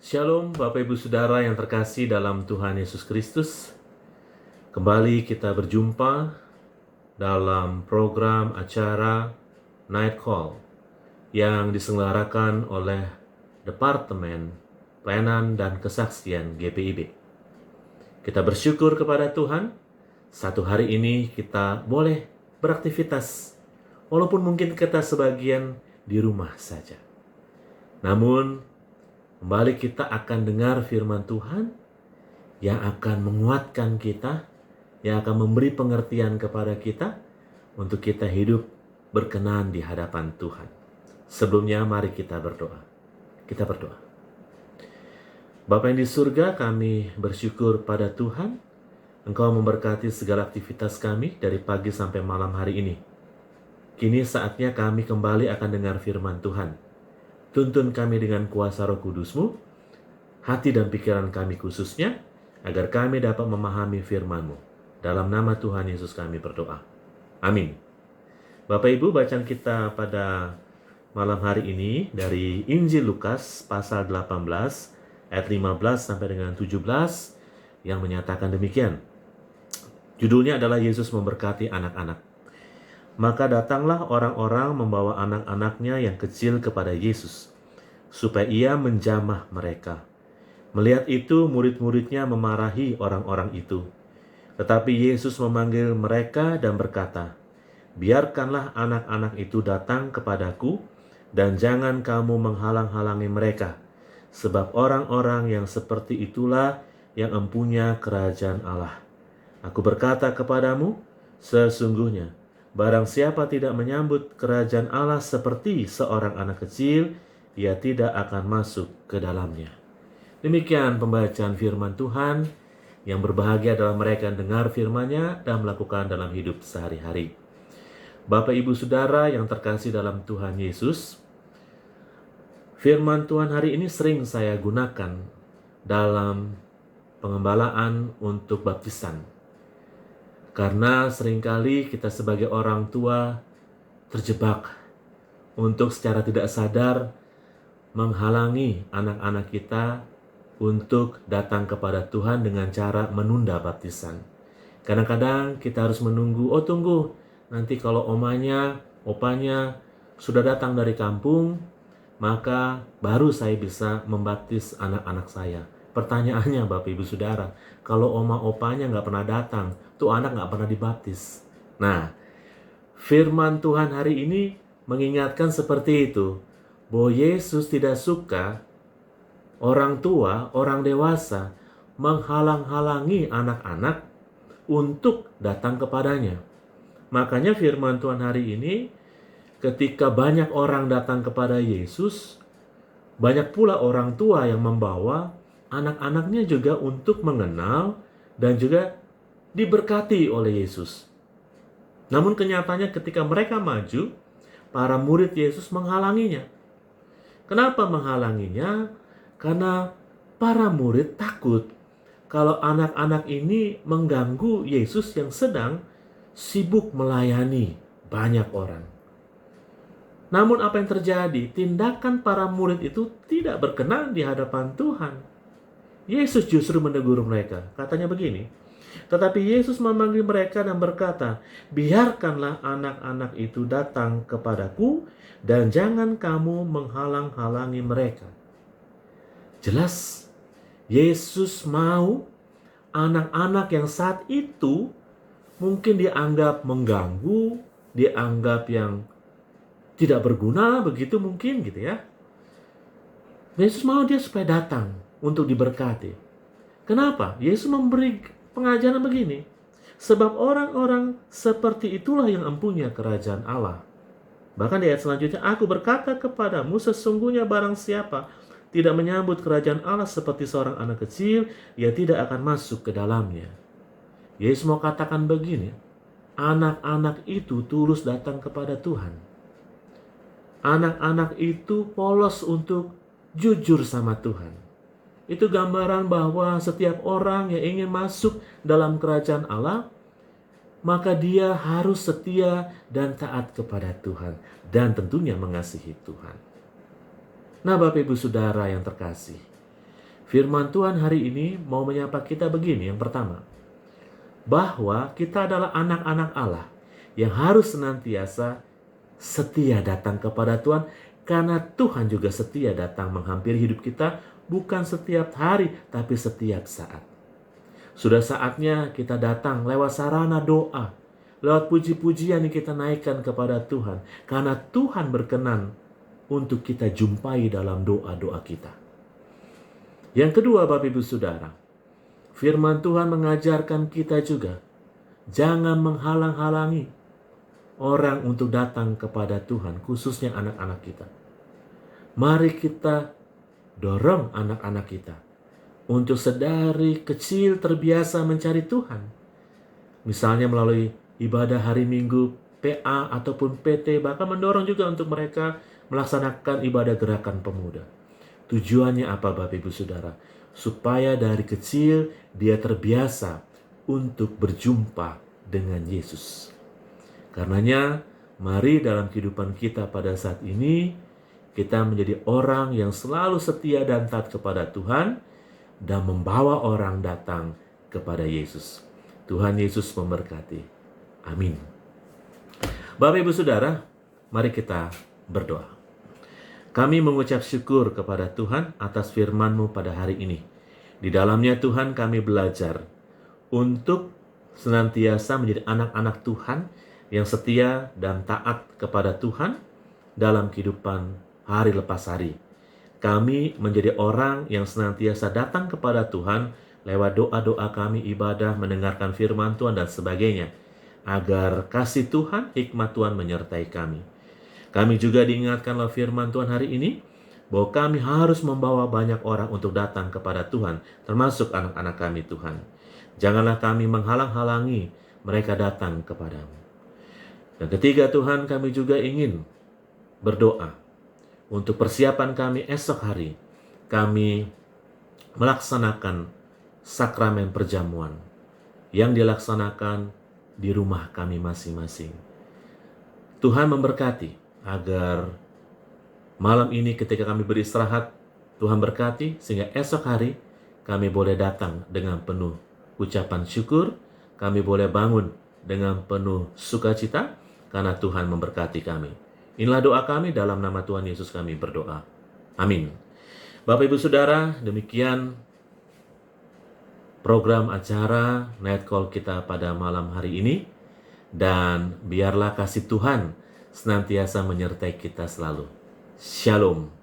Shalom Bapak Ibu Saudara yang terkasih dalam Tuhan Yesus Kristus. Kembali kita berjumpa dalam program acara Night Call yang diselenggarakan oleh Departemen Pelayanan dan Kesaksian GPIB. Kita bersyukur kepada Tuhan, satu hari ini kita boleh beraktivitas, walaupun mungkin kita sebagian di rumah saja. Namun, kembali kita akan dengar firman Tuhan yang akan menguatkan kita, yang akan memberi pengertian kepada kita untuk kita hidup berkenan di hadapan Tuhan. Sebelumnya mari kita berdoa. Kita berdoa. Bapa yang di surga, kami bersyukur pada Tuhan. Engkau memberkati segala aktivitas kami dari pagi sampai malam hari ini. Kini saatnya kami kembali akan dengar firman Tuhan. Tuntun kami dengan kuasa Roh Kudus-Mu, hati dan pikiran kami khususnya, agar kami dapat memahami firman-Mu. Dalam nama Tuhan Yesus kami berdoa. Amin. Bapak Ibu, bacaan kita pada malam hari ini dari Injil Lukas pasal 18 ayat 15 sampai dengan 17 yang menyatakan demikian. Judulnya adalah Yesus memberkati anak-anak. Maka datanglah orang-orang membawa anak-anaknya yang kecil kepada Yesus, supaya ia menjamah mereka. Melihat itu, murid-muridnya memarahi orang-orang itu. Tetapi Yesus memanggil mereka dan berkata, "Biarkanlah anak-anak itu datang kepadaku, dan jangan kamu menghalang-halangi mereka, sebab orang-orang yang seperti itulah yang empunya kerajaan Allah. Aku berkata kepadamu, sesungguhnya, barang siapa tidak menyambut kerajaan Allah seperti seorang anak kecil, ia tidak akan masuk ke dalamnya." Demikian pembacaan firman Tuhan. Yang berbahagia adalah mereka yang dengar firman-Nya dan melakukan dalam hidup sehari-hari. Bapak Ibu Saudara yang terkasih dalam Tuhan Yesus, firman Tuhan hari ini sering saya gunakan dalam pengembalaan untuk baptisan. Karena seringkali kita sebagai orang tua terjebak untuk secara tidak sadar menghalangi anak-anak kita untuk datang kepada Tuhan dengan cara menunda baptisan. Kadang-kadang kita harus menunggu, tunggu, nanti kalau omanya, opanya sudah datang dari kampung, maka baru saya bisa membaptis anak-anak saya. Pertanyaannya Bapak Ibu Saudara, kalau oma opanya nggak pernah datang, tuh anak nggak pernah dibaptis. Nah, firman Tuhan hari ini mengingatkan seperti itu, bahwa Yesus tidak suka orang tua, orang dewasa menghalang-halangi anak-anak untuk datang kepadanya. Makanya firman Tuhan hari ini, ketika banyak orang datang kepada Yesus, banyak pula orang tua yang membawa anak-anaknya juga untuk mengenal dan juga diberkati oleh Yesus. Namun kenyataannya ketika mereka maju, para murid Yesus menghalanginya. Kenapa menghalanginya? Karena para murid takut kalau anak-anak ini mengganggu Yesus yang sedang sibuk melayani banyak orang. Namun apa yang terjadi? Tindakan para murid itu tidak berkenan di hadapan Tuhan. Yesus justru menegur mereka. Katanya begini, tetapi Yesus memanggil mereka dan berkata, "Biarkanlah anak-anak itu datang kepadaku, dan jangan kamu menghalang-halangi mereka." Jelas, Yesus mau anak-anak yang saat itu mungkin dianggap mengganggu, dianggap yang tidak berguna, begitu mungkin gitu ya. Yesus mau dia supaya datang untuk diberkati. Kenapa? Yesus memberi pengajaran begini, sebab orang-orang seperti itulah yang empunya kerajaan Allah. Bahkan di ayat selanjutnya, "Aku berkata kepadamu, sesungguhnya barang siapa tidak menyambut kerajaan Allah seperti seorang anak kecil, ia tidak akan masuk ke dalamnya." Yesus mau katakan begini, anak-anak itu tulus datang kepada Tuhan. Anak-anak itu polos untuk jujur sama Tuhan. Itu gambaran bahwa setiap orang yang ingin masuk dalam kerajaan Allah, maka dia harus setia dan taat kepada Tuhan, dan tentunya mengasihi Tuhan. Nah, Bapak Ibu Saudara yang terkasih, Firman Tuhan hari ini mau menyapa kita begini. Yang pertama, bahwa kita adalah anak-anak Allah yang harus senantiasa setia datang kepada Tuhan, karena Tuhan juga setia datang menghampiri hidup kita, bukan setiap hari, tapi setiap saat. Sudah saatnya kita datang lewat sarana doa, lewat puji-pujian yang kita naikkan kepada Tuhan, karena Tuhan berkenan untuk kita jumpai dalam doa-doa kita. Yang kedua, Bapak Ibu Saudara, firman Tuhan mengajarkan kita juga, jangan menghalang-halangi orang untuk datang kepada Tuhan, khususnya anak-anak kita. Mari kita dorong anak-anak kita untuk sedari kecil terbiasa mencari Tuhan. Misalnya melalui ibadah hari Minggu, PA ataupun PT, bahkan mendorong juga untuk mereka melaksanakan ibadah gerakan pemuda. Tujuannya apa, Bapak Ibu Saudara? Supaya dari kecil dia terbiasa untuk berjumpa dengan Yesus. Karenanya, mari dalam kehidupan kita pada saat ini, kita menjadi orang yang selalu setia dan taat kepada Tuhan, dan membawa orang datang kepada Yesus. Tuhan Yesus memberkati. Amin. Bapak Ibu Saudara, mari kita berdoa. Kami mengucap syukur kepada Tuhan atas firman-Mu pada hari ini. Di dalamnya Tuhan kami belajar untuk senantiasa menjadi anak-anak Tuhan yang setia dan taat kepada Tuhan dalam kehidupan hari lepas hari. Kami menjadi orang yang senantiasa datang kepada Tuhan lewat doa-doa kami, ibadah, mendengarkan firman Tuhan dan sebagainya, agar kasih Tuhan, hikmat Tuhan menyertai kami. Kami juga diingatkan oleh firman Tuhan hari ini, bahwa kami harus membawa banyak orang untuk datang kepada Tuhan, termasuk anak-anak kami Tuhan. Janganlah kami menghalang-halangi mereka datang kepadamu. Dan ketiga Tuhan, kami juga ingin berdoa untuk persiapan kami esok hari. Kami melaksanakan sakramen perjamuan yang dilaksanakan di rumah kami masing-masing. Tuhan memberkati agar malam ini ketika kami beristirahat, Tuhan berkati sehingga esok hari kami boleh datang dengan penuh ucapan syukur, kami boleh bangun dengan penuh sukacita karena Tuhan memberkati kami. Inilah doa kami, dalam nama Tuhan Yesus kami berdoa. Amin. Bapak Ibu Saudara, demikian program acara Night Call kita pada malam hari ini, dan biarlah kasih Tuhan senantiasa menyertai kita selalu. Shalom.